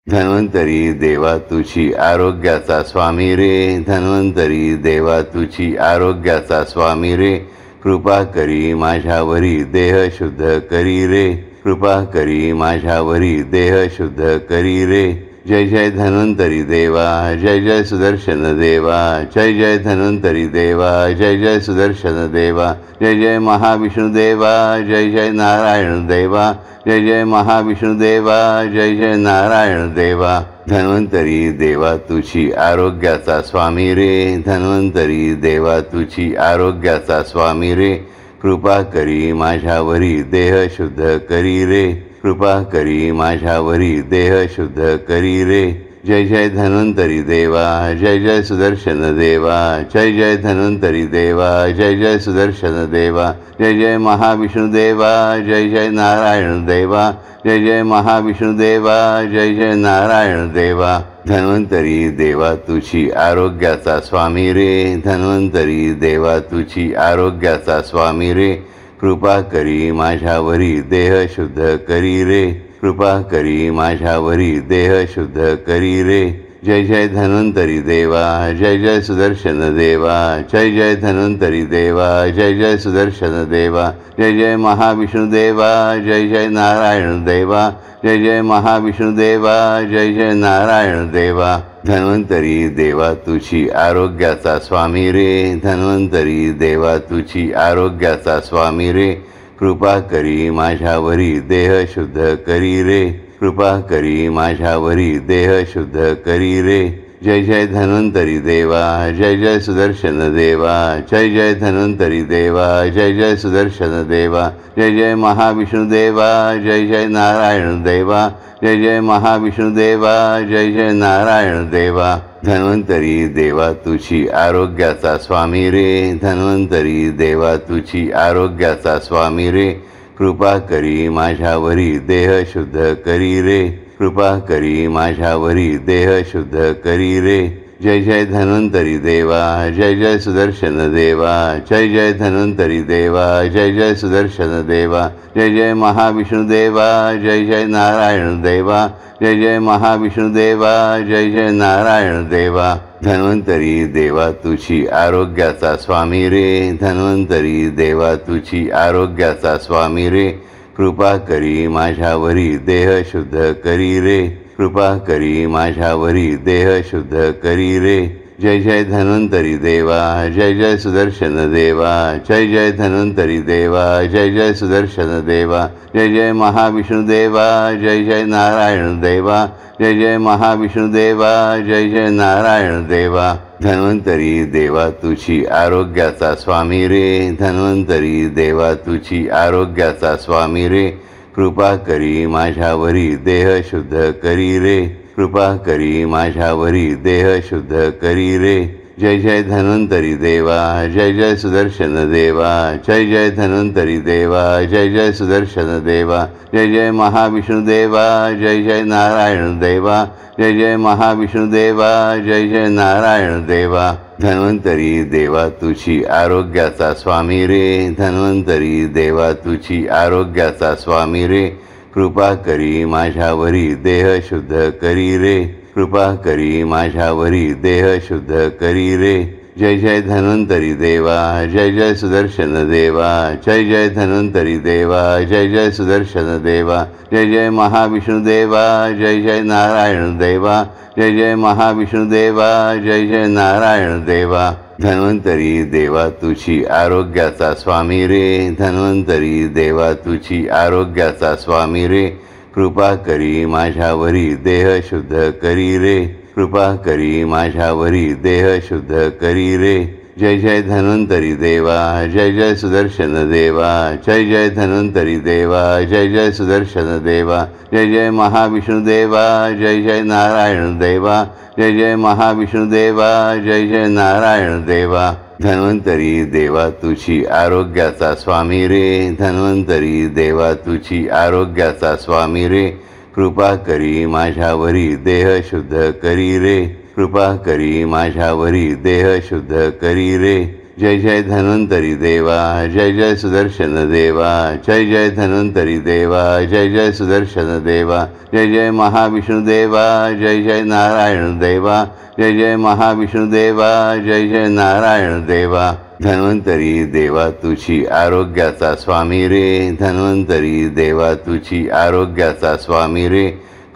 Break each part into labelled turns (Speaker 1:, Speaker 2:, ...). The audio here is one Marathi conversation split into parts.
Speaker 1: धन्वंतरी देवा तुझी आरोग्याचा स्वामी रे, धन्वंतरी देवा तुझी आरोग्याचा स्वामी रे, कृपा करी माझ्यावरी देह शुद्ध करी रे, कृपा करी माझ्यावरी देह शुद्ध करी रे। जय जय धन्वंतरी देवा, जय जय सुदर्शन देवा, जय जय धन्वंतरी देवा, जय जय सुदर्शन देवा, जय जय महाविष्णु देवा, जय जय नारायण देवा, जय जय महाविष्णु देवा, जय जय नारायण देवा। धन्वंतरी देवा तुझी आरोग्याचा स्वामी रे, धन्वंतरी देवा तुझी आरोग्याचा स्वामी रे, कृपा करी माझ्यावरी देह शुद्ध करी रे, कृपा करी माझ्यावरी देह शुद्ध करी रे। जय जय धन्वंतरी देवा, जय जय सुदर्शन देवा, जय जय धन्वंतरी देवा, जय जय सुदर्शन देवा, जय जय महाविष्णु देवा, जय जय नारायण देवा, जय जय महाविष्णु देवा, जय जय नारायण देवा। धन्वंतरी देवा तुझी आरोग्याचा स्वामी रे, धन्वंतरी देवा तुझी आरोग्याचा स्वामी रे, कृपा करी माझ्यावरी देह शुद्ध करी रे, कृपा करी माझ्यावरी देह शुद्ध करी रे। जय जय धन्वंतरी देवा, जय जय सुदर्शन देवा, जय जय धन्वंतरी देवा, जय जय सुदर्शन देवा, जय जय महाविष्णु देवा, जय जय नारायण देवा, जय जय महाविष्णु देवा, जय जय नारायण देवा। धन्वंतरी देवा तुझी आरोग्याचा स्वामी रे, धन्वंतरी देवा तुझी आरोग्याचा स्वामी रे, कृपा करी माझ्यावरी देह शुद्ध करी रे, कृपा करी माझ्यावरी देह शुद्ध करी रे। जय जय धन्वंतरी देवा, जय जय सुदर्शन देवा, जय जय धन्वंतरी देवा, जय जय सुदर्शन देवा, जय जय महाविष्णु देवा, जय जय नारायण देवा, जय जय महाविष्णु देवा, जय जय नारायण देवा। धन्वंतरी देवा तुझी आरोग्याचा स्वामी रे, धन्वंतरी देवा तुझी आरोग्याचा स्वामी रे, कृपा करी माझ्यावरी देह शुद्ध करी रे, कृपा करी माझ्यावरी देह शुद्ध करी रे। जय जय धन्वंतरी देवा, जय जय सुदर्शन देवा, जय जय धन्वंतरी देवा, जय जय सुदर्शन देवा, जय जय महाविष्णु देवा, जय जय नारायण देवा, जय जय महाविष्णु देवा, जय जय नारायण देवा। धन्वंतरी देवा तुझी आरोग्याचा स्वामी रे, धन्वंतरी देवा तुझी आरोग्याचा स्वामी रे, कृपा करी माझ्यावरी देह शुद्ध करी रे, कृपा करी माझ्यावरी देह शुद्ध करी रे। जय जय धन्वंतरी देवा, जय जय सुदर्शन देवा, जय जय धन्वंतरी देवा, जय जय सुदर्शन देवा, जय जय महाविष्णु देवा, जय जय नारायण देवा, जय जय महाविष्णु देवा, जय जय नारायण देवा। धन्वंतरी देवा तुझी आरोग्याचा स्वामी रे, धन्वंतरी देवा तुझी आरोग्याचा स्वामी रे, कृपा करी माझ्यावरी देह शुद्ध करी रे, कृपा करी माझ्यावरी देह शुद्ध करी रे। जय जय धन्वंतरी देवा, जय जय सुदर्शन देवा, जय जय धन्वंतरी देवा, जय जय सुदर्शन देवा, जय जय महाविष्णु देवा, जय जय नारायण देवा, जय जय महाविष्णु देवा, जय जय नारायण देवा। धन्वंतरी देवा तुझी आरोग्याचा स्वामी रे, धन्वंतरी देवा तुझी आरोग्याचा स्वामी रे, कृपा करी माझ्यावरी देह शुद्ध करी रे, कृपा करी माझ्यावरी देह शुद्ध करी रे। जय जय धन्वंतरी देवा, जय जय सुदर्शन देवा, जय जय धन्वंतरी देवा, जय जय सुदर्शन देवा, जय जय महाविष्णु देवा, जय जय नारायण देवा, जय जय महाविष्णु देवा, जय जय नारायण देवा। धन्वंतरी देवा तुझी आरोग्याचा स्वामी रे, धन्वंतरी देवा तुझी आरोग्याचा स्वामी रे, कृपा करी माझ्यावरी देह शुद्ध करी रे, कृपा करी माझ्यावरी देह शुद्ध करी रे। जय जय धन्वंतरी देवा, जय जय सुदर्शन देवा, जय जय धन्वंतरी देवा, जय जय सुदर्शन देवा, जय जय महाविष्णु देवा, जय जय नारायण देवा, जय जय महाविष्णु देवा, जय जय नारायण देवा। धन्वंतरी देवा तुझी आरोग्याचा स्वामी रे, धन्वंतरी देवा तुझी आरोग्याचा स्वामी रे, कृपा करी माझ्यावरी देह शुद्ध करी रे, कृपा करी माझ्यावरी देह शुद्ध करी रे। जय जय धन्वंतरी देवा, जय जय सुदर्शन देवा, जय जय धन्वंतरी देवा, जय जय सुदर्शन देवा, जय जय महाविष्णू देवा, जय जय नारायण देवा, जय जय महाविष्णू देवा, जय जय नारायण देवा. धन्वंतरी देवा तुझी आरोग्याचा स्वामी रे, धन्वंतरी देवा तुझी आरोग्याचा स्वामी रे,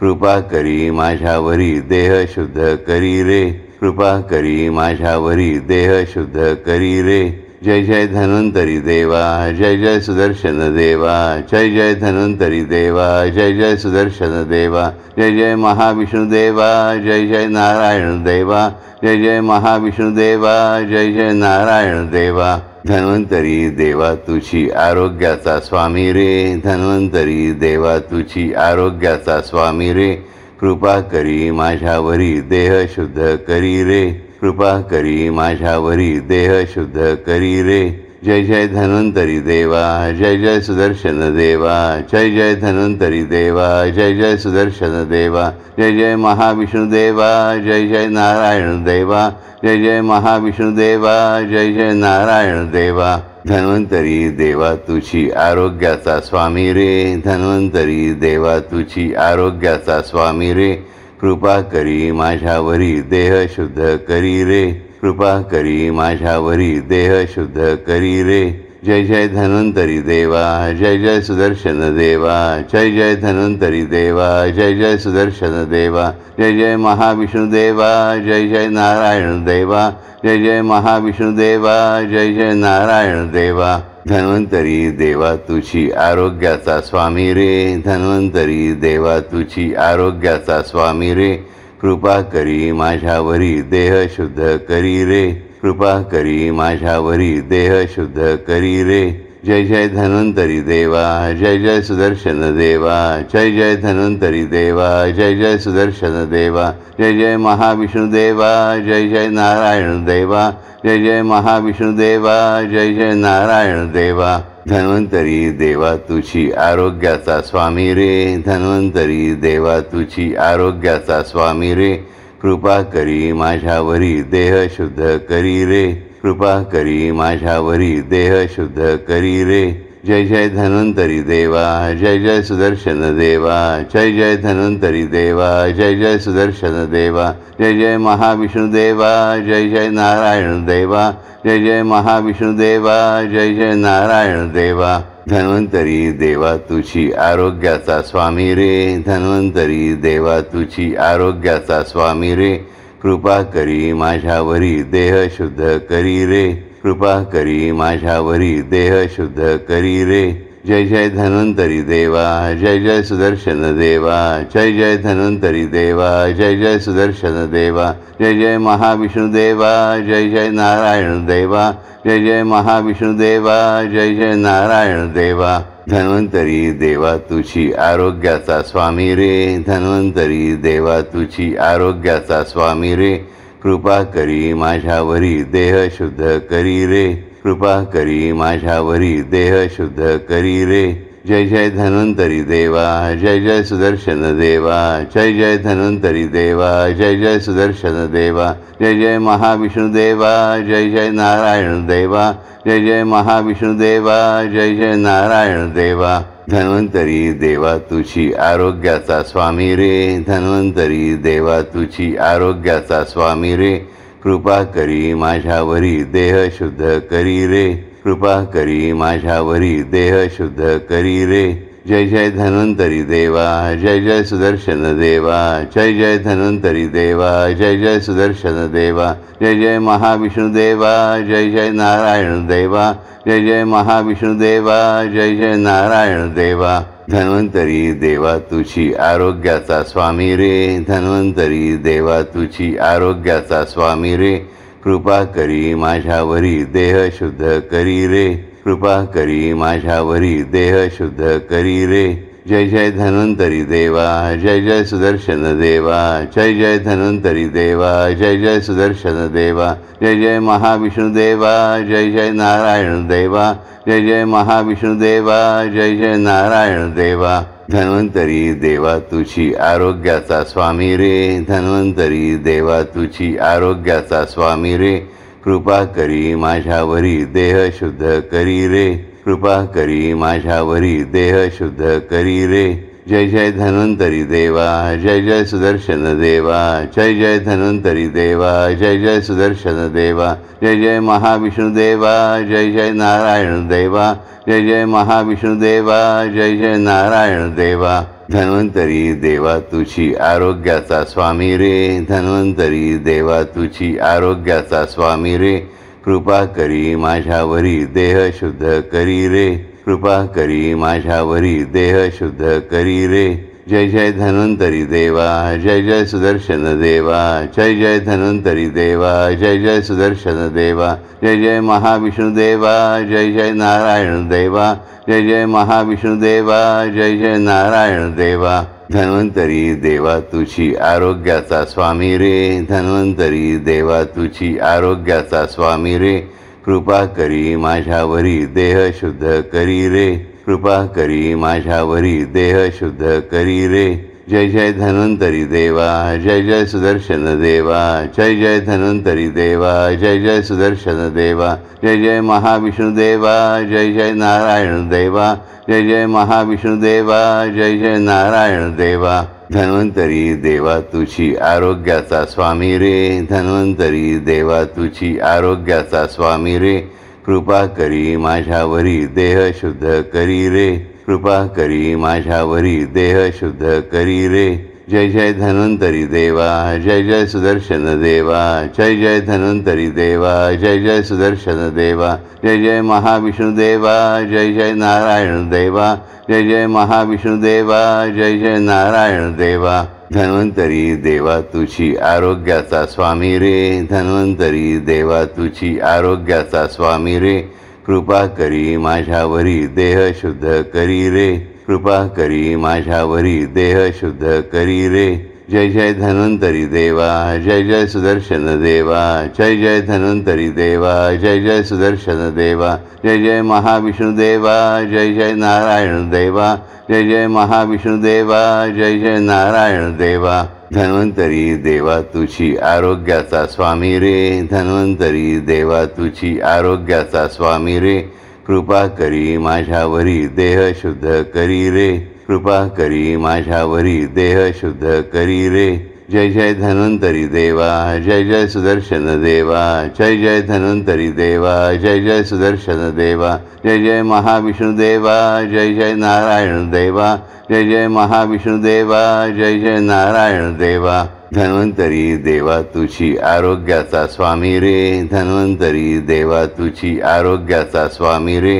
Speaker 1: कृपा करी माझ्यावरी देह शुद्ध करी रे, कृपा करी माझ्यावरी देह शुद्ध करी रे. जय जय धन्वंतरी देवा, जय जय सुदर्शन देवा, जय जय धन्वंतरी देवा, जय जय सुदर्शन देवा, जय जय महाविष्णू देवा, जय जय नारायण देवा, जय जय महाविष्णू देवा, जय जय नारायण देवा. धन्वंतरी देवा तुझी आरोग्याचा स्वामी रे, धन्वंतरी देवा तुझी आरोग्याचा स्वामी रे, कृपा करी माझ्यावरी देह शुद्ध करी रे, कृपा करी माझ्यावरी देह शुद्ध करी रे. जय जय धन्वंतरी देवा, जय जय सुदर्शन देवा, जय जय धन्वंतरी देवा, जय जय सुदर्शन देवा, जय जय महाविष्णू देवा, जय जय नारायण देवा, जय जय महाविष्णू देवा, जय जय नारायण देवा. धन्वंतरी देवा तुझी आरोग्याचा स्वामी रे, धन्वंतरी देवा तुझी आरोग्याचा स्वामी रे, कृपा करी माझ्यावरी देह शुद्ध करी रे, कृपा करी माझ्यावरी देह शुद्ध करी रे. जय जय धन्वंतरी देवा, जय जय सुदर्शन देवा, जय जय धन्वंतरी देवा, जय जय सुदर्शन देवा, जय जय महाविष्णू देवा, जय जय नारायण देवा, जय जय महाविष्णू देवा, जय जय नारायण देवा. धन्वंतरी देवा तुझी आरोग्याचा स्वामी रे, धन्वंतरी देवा तुझी आरोग्याचा स्वामी रे, कृपा करी माझ्यावरी देह शुद्ध करी रे, कृपा करी माझ्यावरी देह शुद्ध करी रे. जय जय धन्वंतरी देवा, जय जय सुदर्शन देवा, जय जय धन्वंतरी देवा, जय जय सुदर्शन देवा, जय जय महाविष्णू देवा, जय जय नारायण देवा, जय जय महाविष्णू देवा, जय जय नारायण देवा. धन्वंतरी देवा तुझी आरोग्याचा स्वामी रे, धन्वंतरी देवा तुझी आरोग्याचा स्वामी रे, कृपा करी माझ्यावरी देह शुद्ध करी रे, कृपा करी माझ्यावरी देह शुद्ध करी रे. जय जय धन्वंतरी देवा, जय जय सुदर्शन देवा, जय जय धन्वंतरी देवा, जय जय सुदर्शन देवा, जय जय महाविष्णू देवा, जय जय नारायण देवा, जय जय महाविष्णू देवा, जय जय नारायण देवा. धन्वंतरी देवा तुझी आरोग्याचा स्वामी रे, धन्वंतरी देवा तुझी आरोग्याचा स्वामी रे, कृपा करी माझ्यावरी देह शुद्ध करी रे, कृपा करी माझ्यावरी देह शुद्ध करी रे. जय जय धन्वंतरी देवा, जय जय सुदर्शन देवा, जय जय धन्वंतरी देवा, जय जय सुदर्शन देवा, जय जय महाविष्णू देवा, जय जय नारायण देवा, जय जय महाविष्णू देवा, जय जय नारायण देवा. धन्वंतरी देवा तुझी आरोग्याचा स्वामी रे, धन्वंतरी देवा तुझी आरोग्याचा स्वामी रे, कृपा करी माझ्यावरी देह शुद्ध करी रे, कृपा करी माझ्यावरी देह शुद्ध करी रे. जय जय धन्वंतरी देवा, जय जय सुदर्शन देवा, जय जय धन्वंतरी देवा, जय जय सुदर्शन देवा, जय जय महाविष्णू देवा, जय जय नारायण देवा, जय जय महाविष्णू देवा, जय जय नारायण देवा. धन्वंतरी देवा तुझी आरोग्याचा स्वामी रे, धन्वंतरी देवा तुझी आरोग्याचा स्वामी रे, कृपा करी माझ्यावरी देह शुद्ध करी रे, कृपा करी माझ्यावरी देह शुद्ध करी रे. जय जय धन्वंतरी देवा, जय जय सुदर्शन देवा, जय जय धन्वंतरी देवा, जय जय सुदर्शन देवा, जय जय महाविष्णू देवा, जय जय नारायण देवा, जय जय महाविष्णू देवा, जय जय नारायण देवा. धन्वंतरी देवा तुझी आरोग्याचा स्वामी रे, धन्वंतरी देवा तुझी आरोग्याचा स्वामी रे, कृपा करी माझ्यावरी देह शुद्ध करी रे, कृपा करी माझ्यावरी देह शुद्ध करी रे. जय जय धन्वंतरी देवा, जय जय सुदर्शन देवा, जय जय धन्वंतरी देवा, जय जय सुदर्शन देवा, जय जय महाविष्णू देवा, जय जय नारायण देवा, जय जय महाविष्णू देवा, जय जय नारायण देवा. धन्वंतरी देवा तुझी आरोग्याचा स्वामी रे, धन्वंतरी देवा तुझी आरोग्याचा स्वामी रे, कृपा करी माझ्यावरी देह शुद्ध करी रे, कृपा करी माझ्यावरी देह शुद्ध करी रे. जय जय धन्वंतरी देवा, जय जय सुदर्शन देवा, जय जय धन्वंतरी देवा, जय जय सुदर्शन देवा, जय जय महाविष्णू देवा, जय जय नारायण देवा, जय जय महाविष्णू देवा, जय जय नारायण देवा. धन्वंतरी देवा तुझी आरोग्याचा स्वामी रे, धन्वंतरी देवा तुझी आरोग्याचा स्वामी रे. कृपा करी माझ्यावरी देह शुद्ध करी रे, कृपा करी माझ्यावरी देह शुद्ध करी रे. जय जय धन्वंतरी देवा, जय जय सुदर्शन देवा, जय जय धन्वंतरी देवा, जय जय सुदर्शन देवा, जय जय महाविष्णू देवा, जय जय नारायण देवा, जय जय महाविष्णू देवा, जय जय नारायण देवा. धन्वंतरी देवा तुझी आरोग्याचा स्वामी रे, धन्वंतरी देवा तुझी आरोग्याचा स्वामी रे. कृपा करी माझ्यावरी देह शुद्ध करी रे, कृपा करी माझ्यावरी देह शुद्ध करी रे. जय जय धन्वंतरी देवा, जय जय सुदर्शन देवा, जय जय धन्वंतरी देवा, जय जय सुदर्शन देवा, जय जय महाविष्णू देवा, जय जय नारायण देवा, जय जय महाविष्णू देवा, जय जय नारायण देवा. धन्वंतरी देवा तुझी आरोग्याचा स्वामी रे, धन्वंतरी देवा तुझी आरोग्याचा स्वामी रे. कृपा करी माझ्यावरी देह शुद्ध करी रे, कृपा करी माझ्यावरी देह शुद्ध करी रे. जय जय धन्वंतरी देवा, जय जय सुदर्शन देवा, जय जय धन्वंतरी देवा, जय जय सुदर्शन देवा, जय जय महाविष्णू देवा, जय जय नारायण देवा, जय जय महाविष्णू देवा, जय जय नारायण देवा. धन्वंतरी देवा तुझी आरोग्याचा स्वामी रे, धन्वंतरी देवा तुझी आरोग्याचा स्वामी रे. कृपा करी माझ्यावरी देह शुद्ध करी रे, कृपा करी माझ्यावरी देह शुद्ध करी रे. जय जय धन्वंतरी देवा, जय जय सुदर्शन देवा, जय जय धन्वंतरी देवा, जय जय सुदर्शन देवा, जय जय महाविष्णू देवा, जय जय नारायण देवा, जय जय महाविष्णू देवा, जय जय नारायण देवा. धन्वंतरी देवा तुझी आरोग्याचा स्वामी रे, धन्वंतरी देवा तुझी आरोग्याचा स्वामी रे. कृपा करी माझ्यावरी देह शुद्ध करी रे, कृपा करी माझ्यावरी देह शुद्ध करी रे. जय जय धन्वंतरी देवा, जय जय सुदर्शन देवा, जय जय धन्वंतरी देवा, जय जय सुदर्शन देवा, जय जय महाविष्णू देवा, जय जय नारायण देवा, जय जय महाविष्णू देवा, जय जय नारायण देवा. धन्वंतरी देवा तुझी आरोग्याचा स्वामी रे, धन्वंतरी देवा तुझी आरोग्याचा स्वामी रे.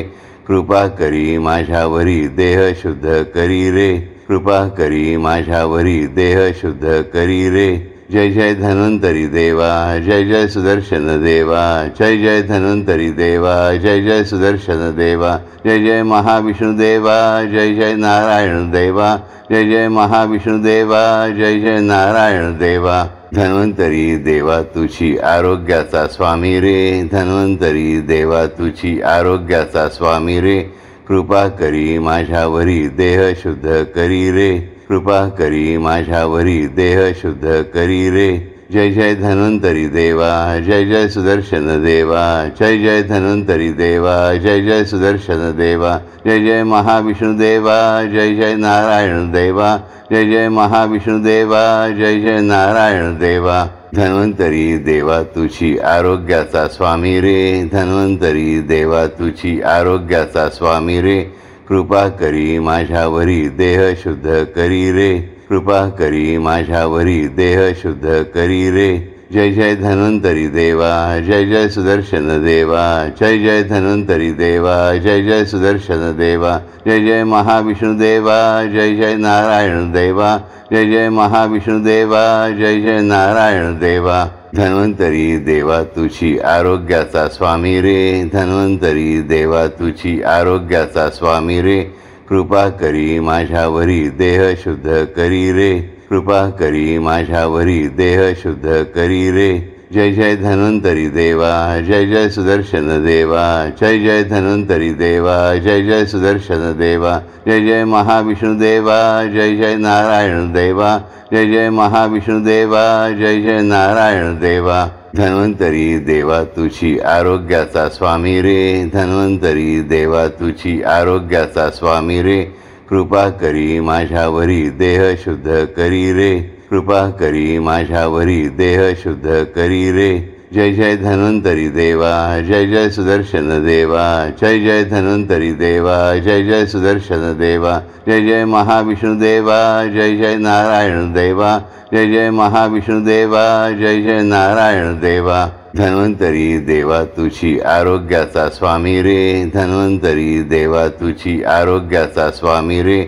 Speaker 1: कृपा करी माझ्यावरी देह शुद्ध करी रे, कृपा करी माझ्यावरी देह शुद्ध करी रे. जय जय धन्वंतरी देवा, जय जय सुदर्शन देवा, जय जय धन्वंतरी देवा, जय जय सुदर्शन देवा, जय जय महाविष्णू देवा, जय जय नारायण देवा, जय जय महाविष्णू देवा, जय जय नारायण देवा. धन्वंतरी देवा तुझी आरोग्याचा स्वामी रे, धन्वंतरी देवा तुझी आरोग्याचा स्वामी रे. कृपा करी माझ्यावरी देह शुद्ध करी रे, कृपा करी माझ्यावरी देह शुद्ध करी रे. जय जय धन्वंतरी देवा, जय जय सुदर्शन देवा, जय जय धन्वंतरी देवा, जय जय सुदर्शन देवा, जय जय महाविष्णू देवा, जय जय नारायण देवा, जय जय महाविष्णू देवा, जय जय नारायण देवा. धन्वंतरी देवा तुझी आरोग्याचा स्वामी रे, धन्वंतरी देवा तुझी आरोग्याचा स्वामी रे. कृपा करी माझ्यावरी देह शुद्ध करी रे, कृपा करी माझ्यावरी देह शुद्ध करी रे. जय जय धन्वंतरी देवा, जय जय सुदर्शन देवा, जय जय धन्वंतरी देवा, जय जय सुदर्शन देवा, जय जय महाविष्णू देवा, जय जय नारायण देवा, जय जय महाविष्णू देवा, जय जय नारायण देवा. धन्वंतरी देवा तुझी आरोग्याचा स्वामी रे, धन्वंतरी देवा तुझी आरोग्याचा स्वामी रे. कृपा करी माझ्यावरी देह शुद्ध करी रे, कृपा करी माझ्यावरी देह शुद्ध करी रे. जय जय धन्वंतरी देवा, जय जय सुदर्शन देवा, जय जय धन्वंतरी देवा, जय जय सुदर्शन देवा, जय जय महाविष्णू देवा, जय जय नारायण देवा, जय जय महाविष्णू देवा, जय जय नारायण देवा. धन्वंतरी देवा तुझी आरोग्याचा स्वामी रे, धन्वंतरी देवा तुझी आरोग्याचा स्वामी रे, कृपा करी माझ्यावरी देह शुद्ध करी रे, कृपा करी माझ्यावरी देह शुद्ध करी रे। जय जय धन्वंतरी देवा, जय जय सुदर्शन देवा, जय जय धन्वंतरी देवा, जय जय सुदर्शन देवा, जय जय महाविष्णु देवा, जय जय नारायण देवा, जय जय महाविष्णु देवा, जय जय नारायण देवा। धन्वंतरी देवा तुझी आरोग्याचा स्वामी रे, धन्वंतरी देवा तुझी आरोग्याचा स्वामी रे,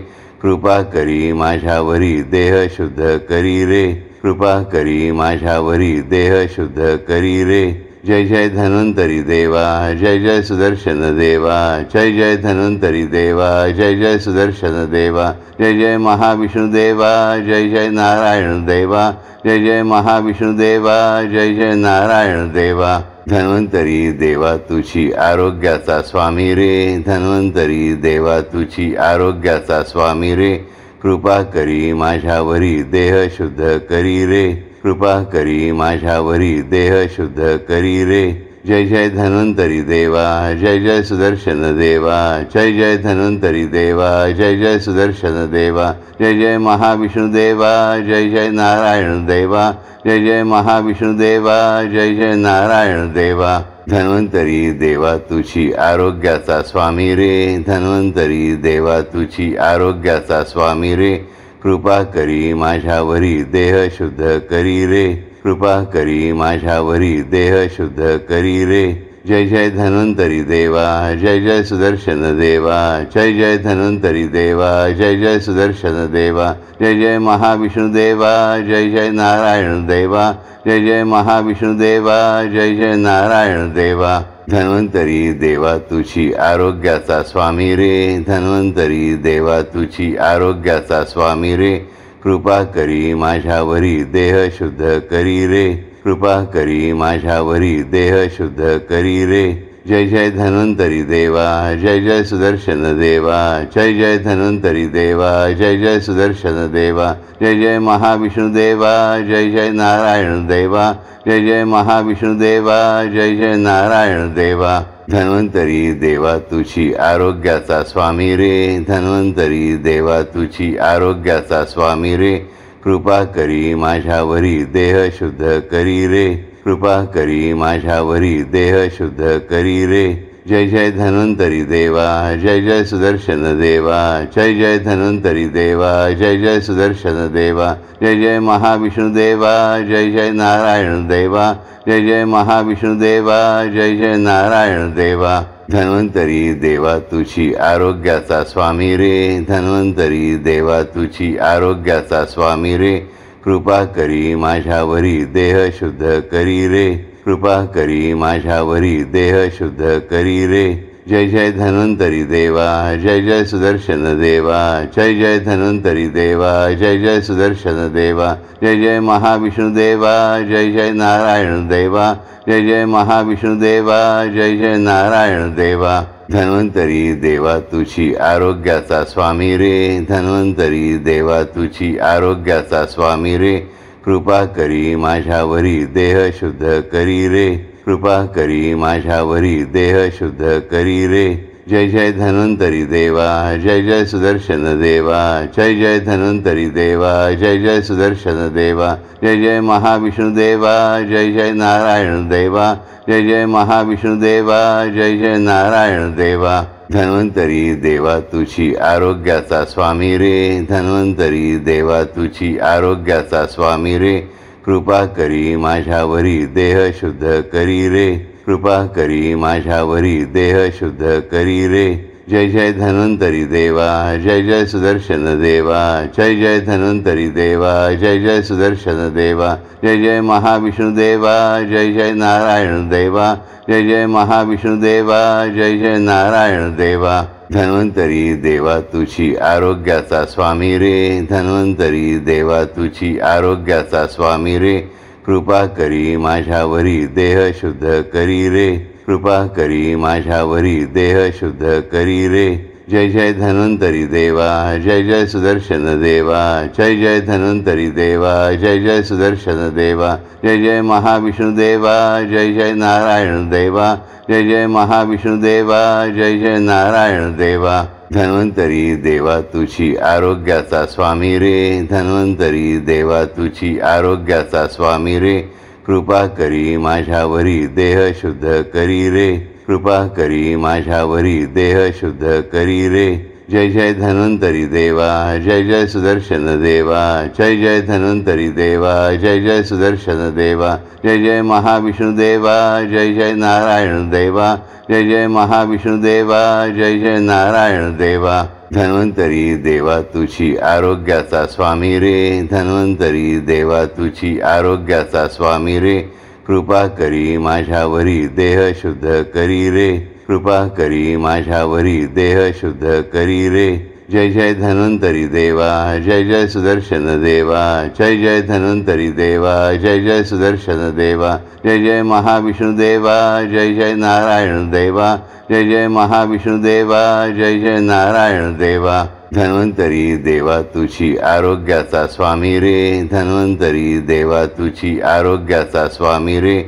Speaker 1: कृपा करी माझ्यावरी देह शुद्ध करी रे, कृपा करी माझ्यावरी देह शुद्ध करी रे। जय जय धन्वंतरी देवा, जय जय सुदर्शन देवा, जय जय धन्वंतरी देवा, जय जय सुदर्शन देवा, जय जय महाविष्णु देवा, जय जय नारायण देवा, जय जय महाविष्णु देवा, जय जय नारायण देवा। धन्वंतरी देवा तुझी आरोग्याचा स्वामी रे, धन्वंतरी देवा तुझी आरोग्याचा स्वामी रे, कृपा करी माझ्यावरी देह शुद्ध करी रे, कृपा करी माझ्यावरी देह शुद्ध करी रे। जय जय धन्वंतरी देवा, जय जय सुदर्शन देवा, जय जय धन्वंतरी देवा, जय जय सुदर्शन देवा, जय जय महाविष्णु देवा, जय जय नारायण देवा, जय जय महाविष्णु देवा, जय जय नारायण देवा। धन्वंतरी देवा तुझी आरोग्याचा स्वामी रे, धन्वंतरी देवा तुझी आरोग्याचा स्वामी रे, कृपा करी माझ्यावरी देह शुद्ध करी रे, कृपा करी माझ्यावरी देह शुद्ध करी रे। जय जय धन्वंतरी देवा, जय जय सुदर्शन देवा, जय जय धन्वंतरी देवा, जय जय सुदर्शन देवा, जय जय महाविष्णु देवा, जय जय नारायण देवा, जय जय महाविष्णु देवा, जय जय नारायण देवा। धन्वंतरी देवा तुझी आरोग्याचा स्वामी रे, धन्वंतरी देवा तुझी आरोग्याचा स्वामी रे, कृपा करी माझ्यावरी देह शुद्ध करी रे, कृपा करी माझ्यावरी देह शुद्ध करी रे। जय जय धन्वंतरी देवा, जय जय सुदर्शन देवा, जय जय धन्वंतरी देवा, जय जय सुदर्शन देवा, जय जय महाविष्णु देवा, जय जय नारायण देवा, जय जय महाविष्णु देवा, जय जय नारायण देवा। धन्वंतरी देवा तुझी आरोग्याचा स्वामी रे, धन्वंतरी देवा तुझी आरोग्याचा स्वामी रे, कृपा करी माझ्यावरी देह शुद्ध करी रे, कृपा करी माझ्यावरी देह शुद्ध करी रे। जय जय धन्वंतरी देवा, जय जय सुदर्शन देवा, जय जय धन्वंतरी देवा, जय जय सुदर्शन देवा, जय जय महाविष्णु देवा, जय जय नारायण देवा, जय जय महाविष्णु देवा, जय जय नारायण देवा। धन्वंतरी देवा तुझी आरोग्याचा स्वामी रे, धन्वंतरी देवा तुझी आरोग्याचा स्वामी रे, कृपा करी माझ्यावरी देह शुद्ध करी रे, कृपा करी माझ्यावरी देह शुद्ध करी रे। जय जय धन्वंतरी देवा, जय जय सुदर्शन देवा, जय जय धन्वंतरी देवा, जय जय सुदर्शन देवा, जय जय महाविष्णु देवा, जय जय नारायण देवा, जय जय महाविष्णु देवा, जय जय नारायण देवा। धन्वंतरी देवा तुझी आरोग्याचा स्वामी रे, धन्वंतरी देवा तुझी आरोग्याचा स्वामी रे, कृपा करी माझ्यावरी देह शुद्ध करी रे, कृपा करी माझ्यावरी देह शुद्ध करी रे। जय जय धन्वंतरी देवा, जय जय सुदर्शन देवा, जय जय धन्वंतरी देवा, जय जय सुदर्शन देवा, जय जय महाविष्णु देवा, जय जय नारायण देवा, जय जय महाविष्णु देवा, जय जय नारायण देवा। धन्वंतरी देवा तुझी आरोग्याचा स्वामी रे, धन्वंतरी देवा तुझी आरोग्याचा स्वामी रे, कृपा करी माझ्यावरी देह शुद्ध करी रे, कृपा करी माझ्यावरी देह शुद्ध करी रे। जय जय धन्वंतरी देवा, जय जय सुदर्शन देवा, जय जय धन्वंतरी देवा, जय जय सुदर्शन देवा, जय जय महाविष्णु देवा, जय जय नारायण देवा, जय जय महाविष्णु देवा, जय जय नारायण देवा। धन्वंतरी देवा तुझी आरोग्याचा स्वामी रे, धन्वंतरी देवा तुझी आरोग्याचा स्वामी रे, कृपा करी माझ्यावरी देह शुद्ध करी रे, कृपा करी माझ्यावरी देह शुद्ध करी रे। जय जय धन्वंतरी देवा, जय जय सुदर्शन देवा, जय जय धन्वंतरी देवा, जय जय सुदर्शन देवा, जय जय महाविष्णू देवा, जय जय नारायण देवा, जय जय महाविष्णू देवा, जय जय नारायण देवा. धन्वंतरी देवा तुझी आरोग्याचा स्वामी रे, धन्वंतरी देवा तुझी आरोग्याचा स्वामी रे, कृपा करी माझ्यावरी देह शुद्ध करी रे, कृपा करी माझ्यावरी देह शुद्ध करी रे. जय जय धन्वंतरी देवा, जय जय सुदर्शन देवा, जय जय धन्वंतरी देवा, जय जय सुदर्शन देवा, जय जय महाविष्णू देवा, जय जय नारायण देवा, जय जय महाविष्णू देवा, जय जय नारायण देवा. धन्वंतरी देवा तुझी आरोग्याचा स्वामी रे, धन्वंतरी देवा तुझी आरोग्याचा स्वामी रे, कृपा करी माझ्यावरी देह शुद्ध करी रे, कृपा करी माझ्यावरी देह शुद्ध करी रे. जय जय धन्वंतरी देवा, जय जय सुदर्शन देवा, जय जय धन्वंतरी देवा, जय जय सुदर्शन देवा, जय जय महाविष्णू देवा, जय जय नारायण देवा, जय जय महाविष्णू देवा, जय जय नारायण देवा. धन्वंतरी देवा तुझी आरोग्याचा स्वामी रे, धन्वंतरी देवा तुझी आरोग्याचा स्वामी रे,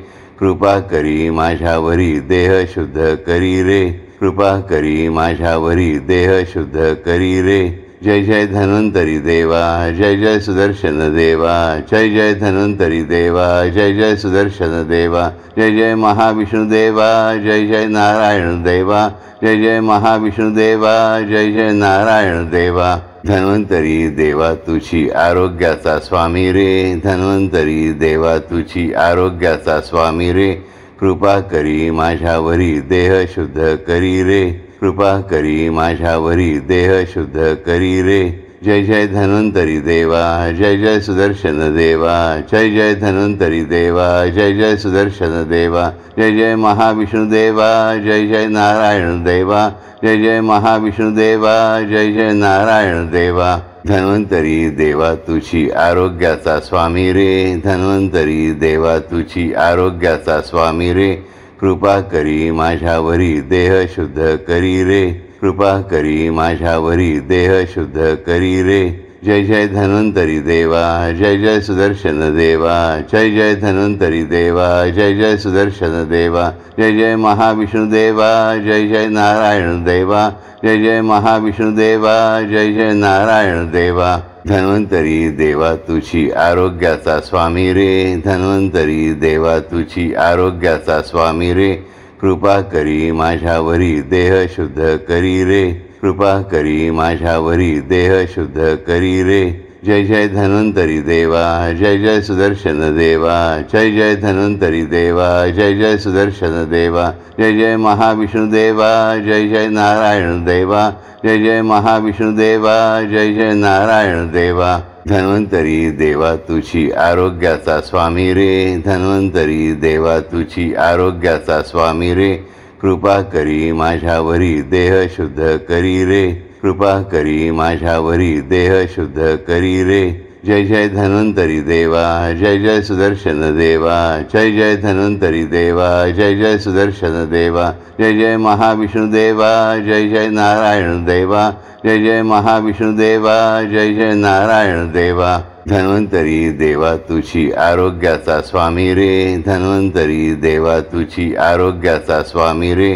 Speaker 1: कृपा करी माझ्यावरी देह शुद्ध करी रे, कृपा करी माझ्यावरी देह शुद्ध करी रे. जय जय धन्वंतरी देवा, जय जय सुदर्शन देवा, जय जय धन्वंतरी देवा, जय जय सुदर्शन देवा, जय जय महाविष्णू देवा, जय जय नारायण देवा, जय जय महाविष्णू देवा, जय जय नारायण देवा. धन्वंतरी देवा तुझी आरोग्याचा स्वामी रे, धन्वंतरी देवा तुझी आरोग्याचा स्वामी रे, कृपा करी माझ्यावरी देह शुद्ध करी रे, कृपा करी माझ्यावरी देह शुद्ध करी रे. जय जय धन्वंतरी देवा, जय जय सुदर्शन देवा, जय जय धन्वंतरी देवा, जय जय सुदर्शन देवा, जय जय महाविष्णू देवा, जय जय नारायण देवा, जय जय महाविष्णू देवा, जय जय नारायण देवा. धन्वंतरी देवा तुझी आरोग्याचा स्वामी रे, धन्वंतरी देवा तुझी आरोग्याचा स्वामी रे, कृपा करी माझ्यावरी देह शुद्ध करी रे, कृपा करी माझ्यावरी देह शुद्ध करी रे. जय जय धन्वंतरी देवा, जय जय सुदर्शन देवा, जय जय धन्वंतरी देवा, जय जय सुदर्शन देवा, जय जय महाविष्णू देवा, जय जय नारायण देवा, जय जय महाविष्णू देवा, जय जय नारायण देवा. धन्वंतरी देवा तुझी आरोग्याचा स्वामी रे, धन्वंतरी देवा तुझी आरोग्याचा स्वामी रे, कृपा करी माझ्यावरी देह शुद्ध करी रे, कृपा करी माझ्यावरी देह शुद्ध करी रे. जय जय धन्वंतरी देवा, जय जय सुदर्शन देवा, जय जय धन्वंतरी देवा, जय जय सुदर्शन देवा, जय जय महाविष्णू देवा, जय जय नारायण देवा, जय जय महाविष्णू देवा, जय जय नारायण देवा. धन्वंतरी देवा तुझी आरोग्याचा स्वामी रे, धन्वंतरी देवा तुझी आरोग्याचा स्वामी रे, कृपा करी माझ्यावरी देह शुद्ध करी रे, कृपा करी माझ्यावरी देह शुद्ध करी रे. जय जय धन्वंतरी देवा, जय जय सुदर्शन देवा, जय जय धन्वंतरी देवा, जय जय सुदर्शन देवा, जय जय महाविष्णू देवा, जय जय नारायण देवा, जय जय महाविष्णू देवा, जय जय नारायण देवा. धन्वंतरी देवा तुझी आरोग्याचा स्वामी रे, धन्वंतरी देवा तुझी आरोग्याचा स्वामी रे,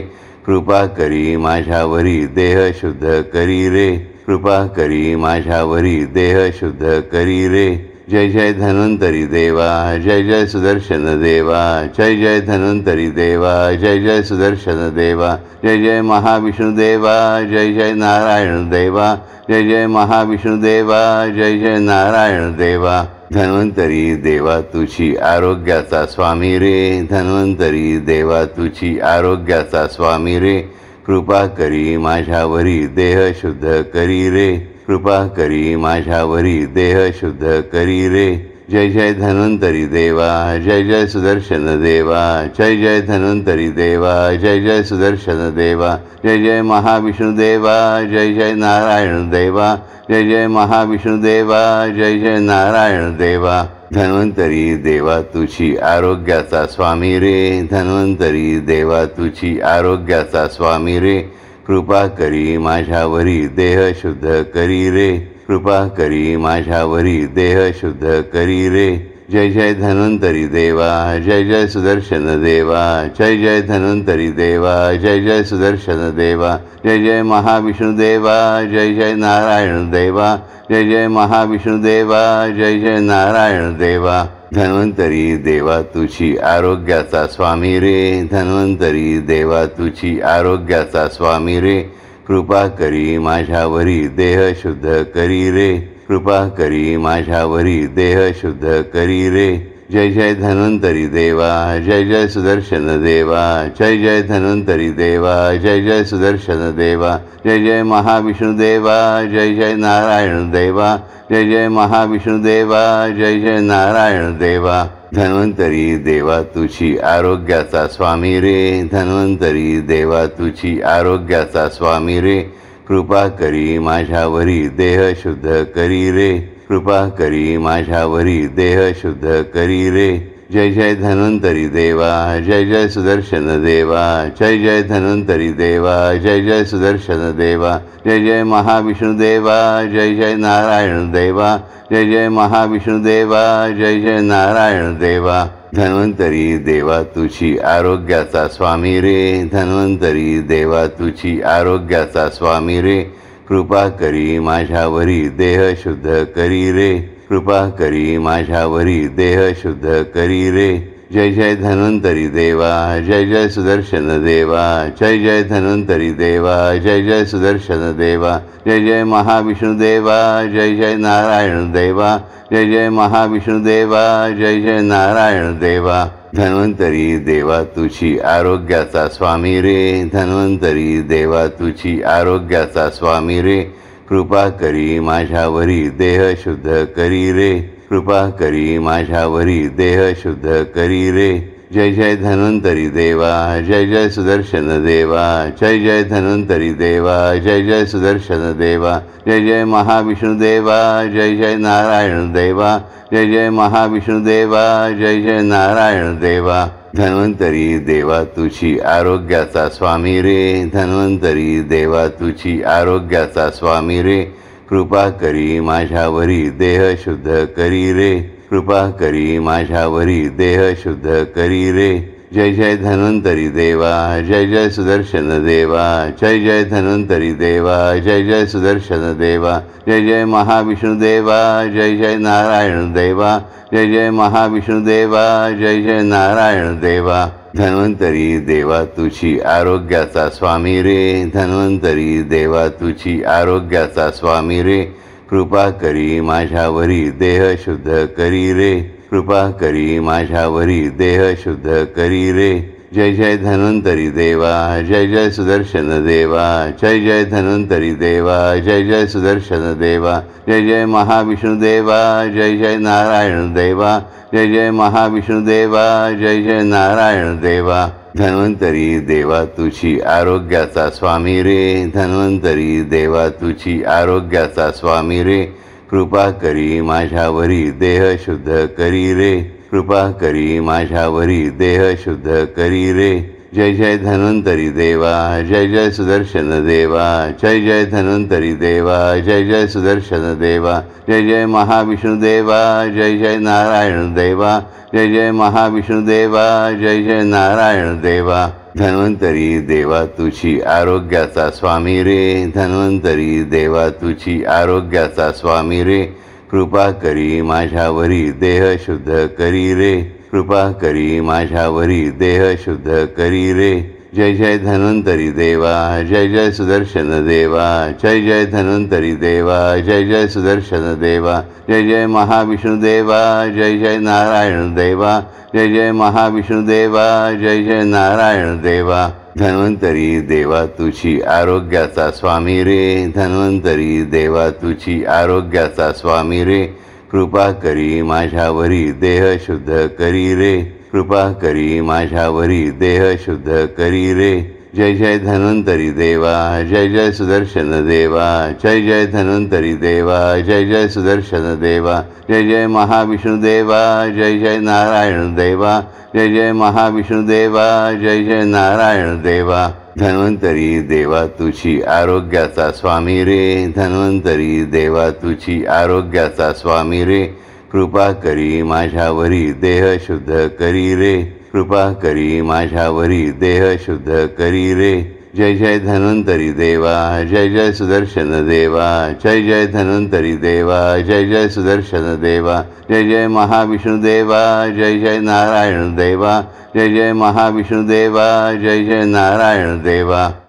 Speaker 1: कृपा करी माझ्यावरी देह शुद्ध करी रे, कृपा करी माझ्यावरी देह शुद्ध करी रे. जय जय धन्वंतरी देवा, जय जय सुदर्शन देवा, जय जय धन्वंतरी देवा, जय जय सुदर्शन देवा, जय जय महाविष्णू देवा, जय जय नारायण देवा, जय जय महाविष्णू देवा, जय जय नारायण देवा. धन्वंतरी देवा तुझी आरोग्याचा स्वामी रे, धन्वंतरी देवा तुझी आरोग्याचा स्वामी रे, कृपा करी माझ्यावरी देह शुद्ध करी रे, कृपा करी माझ्यावरी देह शुद्ध करी रे. जय जय धन्वंतरी देवा, जय जय सुदर्शन देवा, जय जय धन्वंतरी देवा, जय जय सुदर्शन देवा, जय जय महाविष्णू देवा, जय जय नारायण देवा, जय जय महाविष्णू देवा, जय जय नारायण देवा. धन्वंतरी देवा तुझी आरोग्याचा स्वामी रे, धन्वंतरी देवा तुझी आरोग्याचा स्वामी रे, कृपा करी माझ्यावरी देह शुद्ध करी रे, कृपा करी माझ्यावरी देह शुद्ध करी रे. जय जय धन्वंतरी देवा, जय जय सुदर्शन देवा, जय जय धन्वंतरी देवा, जय जय सुदर्शन देवा, जय जय महाविष्णू देवा, जय जय नारायण देवा, जय जय महाविष्णू देवा, जय जय नारायण देवा. धन्वंतरी देवा तुझी आरोग्याचा स्वामी रे, धन्वंतरी देवा तुझी आरोग्याचा स्वामी रे. कृपा करी माझ्यावरी देह शुद्ध करी रे, कृपा करी माझ्यावरी देह शुद्ध करी रे. जय जय धन्वंतरी देवा, जय जय सुदर्शन देवा, जय जय धन्वंतरी देवा, जय जय सुदर्शन देवा, जय जय महाविष्णू देवा, जय जय नारायण देवा, जय जय महाविष्णू देवा, जय जय नारायण देवा. धन्वंतरी देवा तुझी आरोग्याचा स्वामी रे, धन्वंतरी देवा तुझी आरोग्याचा स्वामी रे. कृपा करी माझ्यावरी देह शुद्ध करी रे, कृपा करी माझ्यावरी देह शुद्ध करी रे. जय जय धन्वंतरी देवा, जय जय सुदर्शन देवा, जय जय धन्वंतरी देवा, जय जय सुदर्शन देवा, जय जय महाविष्णू देवा, जय जय नारायण देवा, जय जय महाविष्णू देवा, जय जय नारायण देवा. धन्वंतरी देवा तुझी आरोग्याचा स्वामी रे, धन्वंतरी देवा तुझी आरोग्याचा स्वामी रे. कृपा करी माझ्यावरी देह शुद्ध करी रे, कृपा करी माझ्यावरी देह शुद्ध करी रे. जय जय धन्वंतरी देवा, जय जय सुदर्शन देवा, जय जय धन्वंतरी देवा, जय जय सुदर्शन देवा, जय जय महाविष्णू देवा, जय जय नारायण देवा, जय जय महाविष्णू देवा, जय जय नारायण देवा. धन्वंतरी देवा तुझी आरोग्याचा स्वामी रे, धन्वंतरी देवा तुझी आरोग्याचा स्वामी रे. कृपा करी माझ्यावरी देह शुद्ध करी रे, कृपा करी माझ्यावरी देह शुद्ध करी रे. जय जय धन्वंतरी देवा, जय जय सुदर्शन देवा, जय जय धन्वंतरी देवा, जय जय सुदर्शन देवा, जय जय महाविष्णू देवा, जय जय नारायण देवा, जय जय महाविष्णू देवा, जय जय नारायण देवा. धन्वंतरी देवा तुझी आरोग्याचा स्वामी रे, धन्वंतरी देवा तुझी आरोग्याचा स्वामी रे. कृपा करी माझ्यावरी देह शुद्ध करी रे, कृपा करी माझ्यावरी देह शुद्ध करी रे. जय जय धन्वंतरी देवा, जय जय सुदर्शन देवा, जय जय धन्वंतरी देवा, जय जय सुदर्शन देवा, जय जय महाविष्णू देवा, जय जय नारायण देवा, जय जय महाविष्णू देवा, जय जय नारायण देवा. धन्वंतरी देवा तुझी आरोग्याचा स्वामी रे, धन्वंतरी देवा तुझी आरोग्याचा स्वामी रे. कृपा करी माझ्यावरी देह शुद्ध करी रे, कृपा करी माझ्यावरी देह शुद्ध करी रे. जय जय धन्वंतरी देवा, जय जय सुदर्शन देवा, जय जय धन्वंतरी देवा, जय जय सुदर्शन देवा, जय जय महाविष्णू देवा, जय जय नारायण देवा, जय जय महाविष्णू देवा, जय जय नारायण देवा. धन्वंतरी देवा तुझी आरोग्याचा स्वामी रे, धन्वंतरी देवा तुझी आरोग्याचा स्वामी रे. कृपा करी माझ्यावरी देह शुद्ध करी रे, कृपा करी माझ्यावरी देह शुद्ध करी रे. जय जय धन्वंतरी देवा, जय जय सुदर्शन देवा, जय जय धन्वंतरी देवा, जय जय सुदर्शन देवा, जय जय महाविष्णू देवा, जय जय नारायण देवा, जय जय महाविष्णू देवा, जय जय नारायण देवा. धन्वंतरी देवा तुझी आरोग्याचा स्वामी रे, धन्वंतरी देवा तुझी आरोग्याचा स्वामी रे. कृपा करी माझ्यावरी देह शुद्ध करी रे, कृपा करी माझ्यावरी देह शुद्ध करी रे. जय जय धन्वंतरी देवा, जय जय सुदर्शन देवा, जय जय धन्वंतरी देवा, जय जय सुदर्शन देवा, जय जय महाविष्णू देवा, जय जय नारायण देवा, जय जय महाविष्णू देवा, जय जय नारायण देवा. धन्वंतरी देवा तुझी आरोग्याचा स्वामी रे, धन्वंतरी देवा तुझी आरोग्याचा स्वामी रे. कृपा करी माझ्यावरी देह शुद्ध करी रे, कृपा करी माझ्यावरी देह शुद्ध करी रे. जय जय धन्वंतरी देवा, जय जय सुदर्शन देवा, जय जय धन्वंतरी देवा, जय जय सुदर्शन देवा, जय जय महाविष्णू देवा, जय जय नारायण देवा, जय जय महाविष्णू देवा, जय जय नारायण देवा. धन्वंतरी देवा तुझी आरोग्याचा स्वामी रे, धन्वंतरी देवा तुझी आरोग्याचा स्वामी रे, कृपा करी माझ्यावरी देह शुद्ध करी रे, कृपा करी माझ्यावरी देह शुद्ध करी रे. जय जय धन्वंतरी देवा, जय जय सुदर्शन देवा, जय जय धन्वंतरी देवा, जय जय सुदर्शन देवा, जय जय महाविष्णू देवा, जय जय नारायण देवा, जय जय महाविष्णू देवा, जय जय नारायण देवा.